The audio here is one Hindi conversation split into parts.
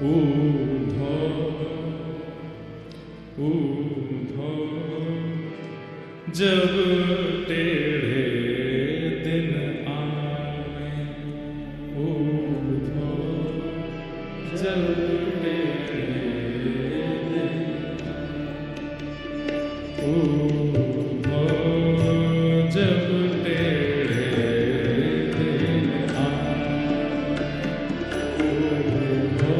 ऊधो जब टेढ़े दिन आवे, ऊधो जब टेढ़े दिन, ऊधो जब टेढ़े दिन आवे, ऊधो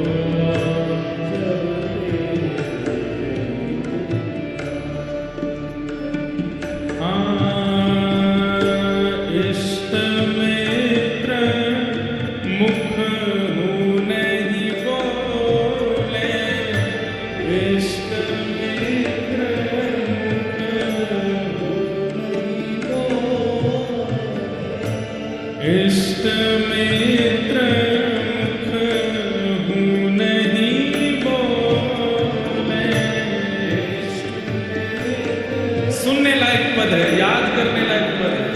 इष्ट मित्र मुख हूँ नहीं बोले। सुनने लायक पद है, याद करने लायक पद है।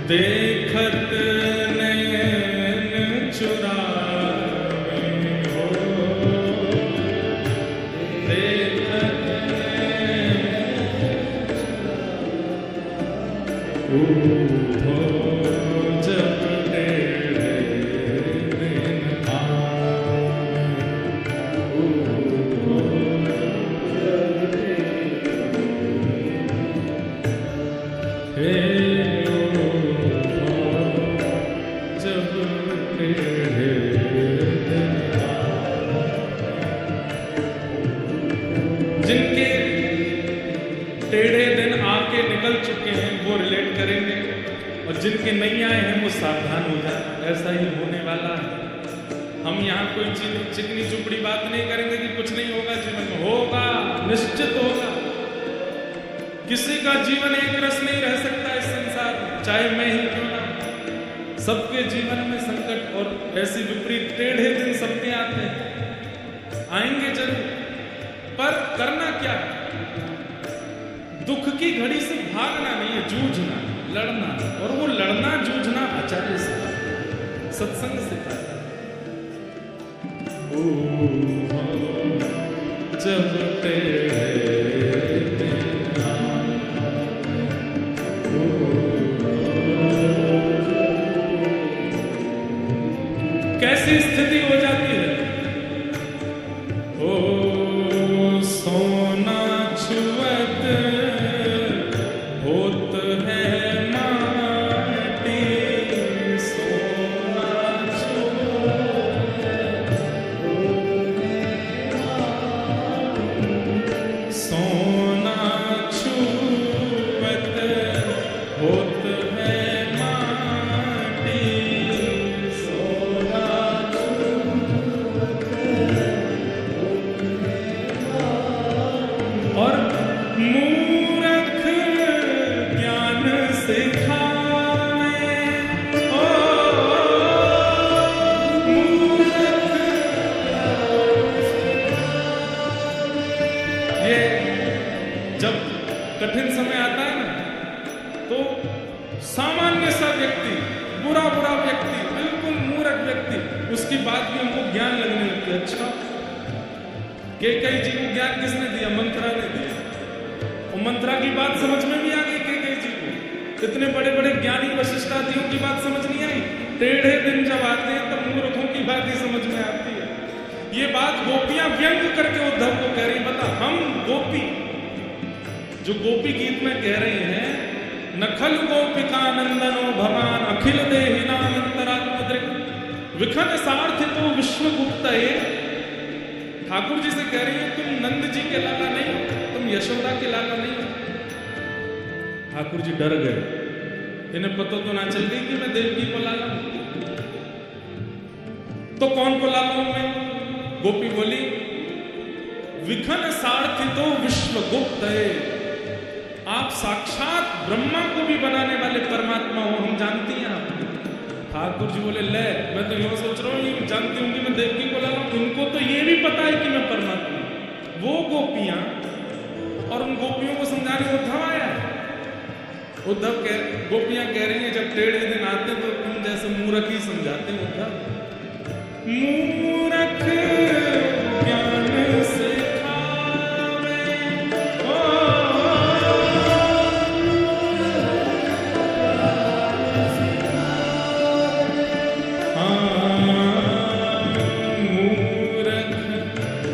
देखत नयन चुरावे हो, देखत ऊधो जब टेढ़े दिन आवे, ऊधो जब हे ऊधो जब टेढ़े दिन आवे। जिनके टेढ़े दिन आके निकल चुके हैं वो रिलेट करेंगे, और जिनके नहीं आए हैं वो सावधान हो जाए, ऐसा ही होने वाला है। हम यहाँ कोई चिकनी चुपड़ी बात नहीं करेंगे कि कुछ नहीं होगा जीवन में, होगा, निश्चित होगा। किसी का जीवन एक रस नहीं रह सकता इस संसार में, चाहे मैं ही क्यों ना। सबके जीवन में संकट और ऐसी विपरीत टेढ़े दिन सबके आते हैं, आएंगे जरूर, पर करना क्या है? दुख की घड़ी से भागना नहीं है, जूझना, लड़ना। और वो लड़ना जूझना आचार्य सिखाता है, सत्संग सिखाता है। जब टेढ़े दिन आवे, कैसी स्थिति हो जाती है? ओ सोना छुअत होत है माटी, सोना छुअत सोना छुअत होत है माटी, सोना और मूर्ख ज्ञान सिखावे, ओ मूर्ख। ये जब कठिन समय आता है ना, तो सामान्य सा व्यक्ति, बुरा व्यक्ति, बिल्कुल मूर्ख व्यक्ति, उसकी बात भी हमको ज्ञान लगने लगती है। अच्छा, कैकेयी जी को ज्ञान किसने दिया? मंत्रा ने दिया। और मंत्रा की बात समझ में भी आ गई कैकेयी जी को। इतने बड़े बड़े ज्ञानी वशिष्ठ आदियों की बात समझ नहीं आई। टेढ़े दिन जब आते हैं तब मूर्खों की बात ही समझ में आती है। ये बात गोपियां व्यंग करके उद्धव को कह रही, बता हम गोपी, जो गोपी गीत में कह रहे हैं, नखल गोपिका नंदनो भवान अखिल देहिनाम अंतरात्मदृक् विखन सार्थितो विश्वगुप्तये। ठाकुर जी से कह रही है, तुम नंद जी के लाला नहीं हो, तुम यशोदा के लाला नहीं हो। ठाकुर जी डर गए, इन्हें पता तो ना चल गई कि मैं देवकी को लाला हूं। तो कौन को लाला हूं मैं? गोपी बोली, विखन सार्थितो विश्वगुप्तये, आप साक्षात ब्रह्मा को भी बनाने वाले परमात्मा हो, हम जानती हैं आप। ठाकुर जी बोले, ले मैं तो यूं सोच रहा हूँ, ये जानती हूँ कि मैं देवकी को लाला हूं, उनको तो ये भी पता है कि मैं परमात्मा। वो गोपियां, और उन गोपियों को समझाने उद्धव आया है। गोपियां कह रही हैं, जब टेढ़े दिन आते हैं तो तुम जैसे मूर्ख ही समझाते हैं उद्धव। मूरख ज्ञान सिखावे। ओ मूरख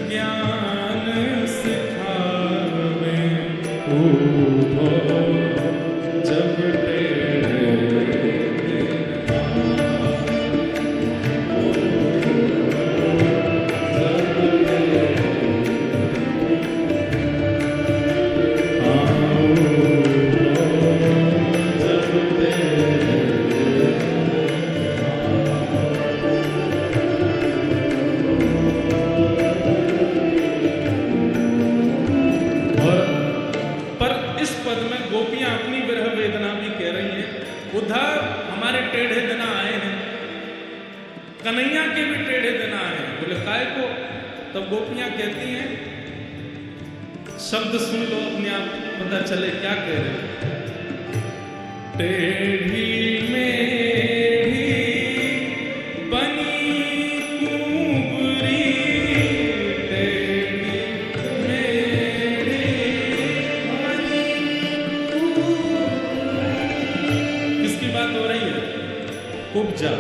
ज्ञान सिखावे। जब उधर हमारे टेढ़े दिन आए हैं, कन्हैया के भी टेढ़े दिन आए हैं। बोले काय को? तब गोपियां कहती हैं, शब्द सुन लो अपने आप पता चले क्या कह रहे हैं। टेढ़ी मेढ़ी बनी कुंवरी, टेढ़ी मेढ़ी बनी। किसकी बात हो रही है? कुब्जा।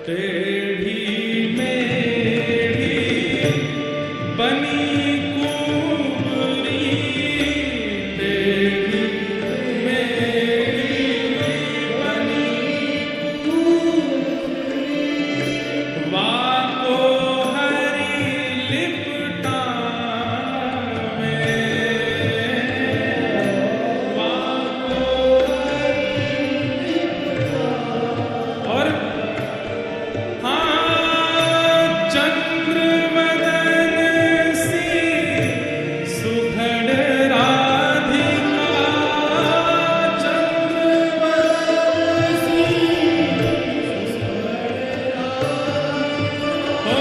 टेढ़ी मेढ़ी बनी कुंवरी, टेढ़ी मेढ़ी बनी कुंवरी। वाको हरी लिपटावे, वाको और चंद्रवदन सी सुघड़ राधिका, चंद्रवदन सी ओ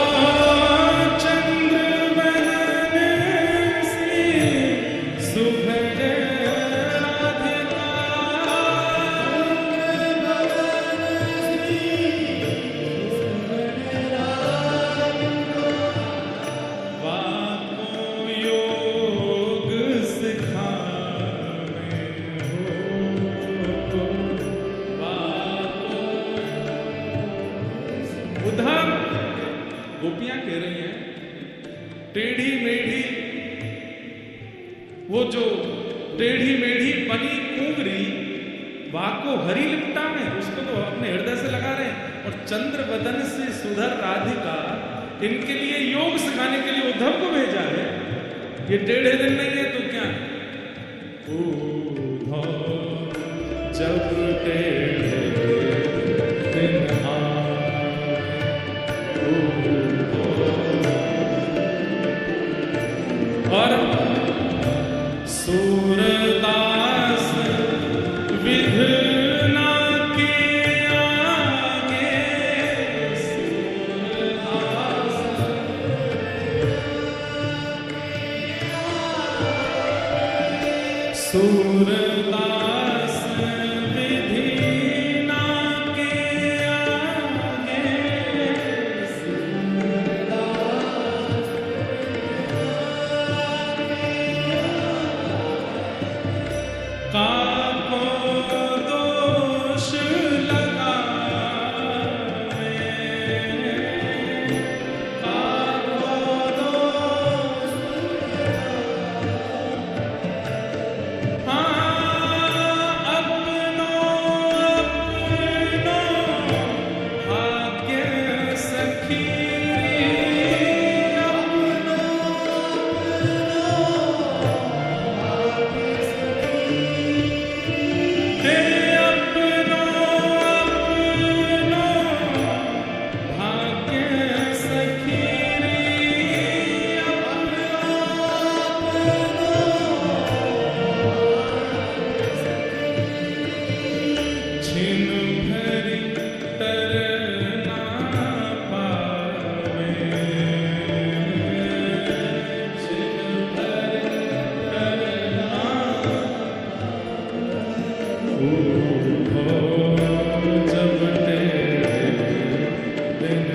चंद्रवदन सी सुघड़ राधिका। वाको योग सिखावे हो, वाको। उधर गोपियां कह रही हैं, टेढ़ी मेढ़ी, वो जो टेढ़ी मेढ़ी बनी कुंवरी, वाको हरी लिपटा में, उसको तो अपने हृदय से लगा रहे हैं। और चंद्रवदन से सुधर राधिका, इनके लिए योग सिखाने के लिए उद्धव को भेजा है। ये टेढ़े दिन नहीं है तो क्या है? उद्धव जब टेढ़े दिन आए, और सूरदास विधना के आगे, सूरदास विधना के आगे, काको दोष लगावे, काको दोष। हाँ अपनो अपनो भाग्य सखी, अपनो हे अपनो अपनो भाग्य सखी, छिन भरी तरना पावे, छिन भरी तरना। जब टेढ़े दिन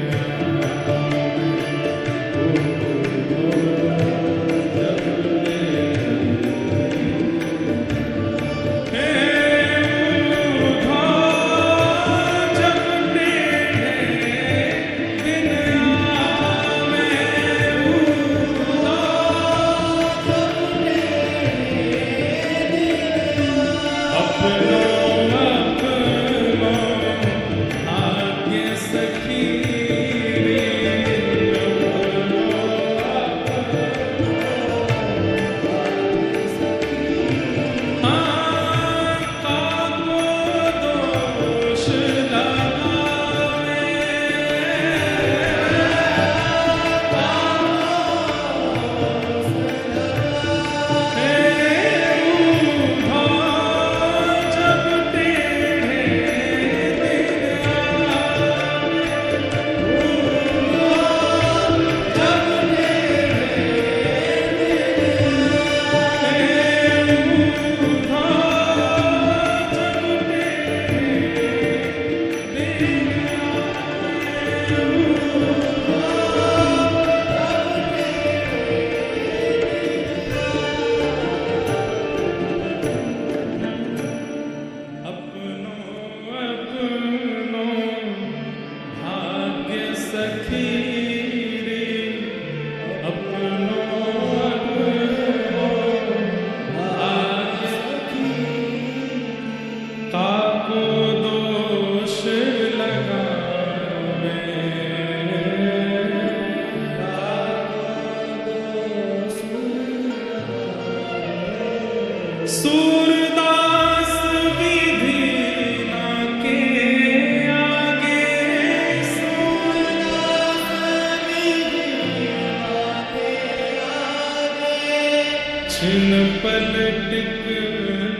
छिन पलटिक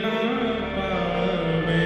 ना पावे।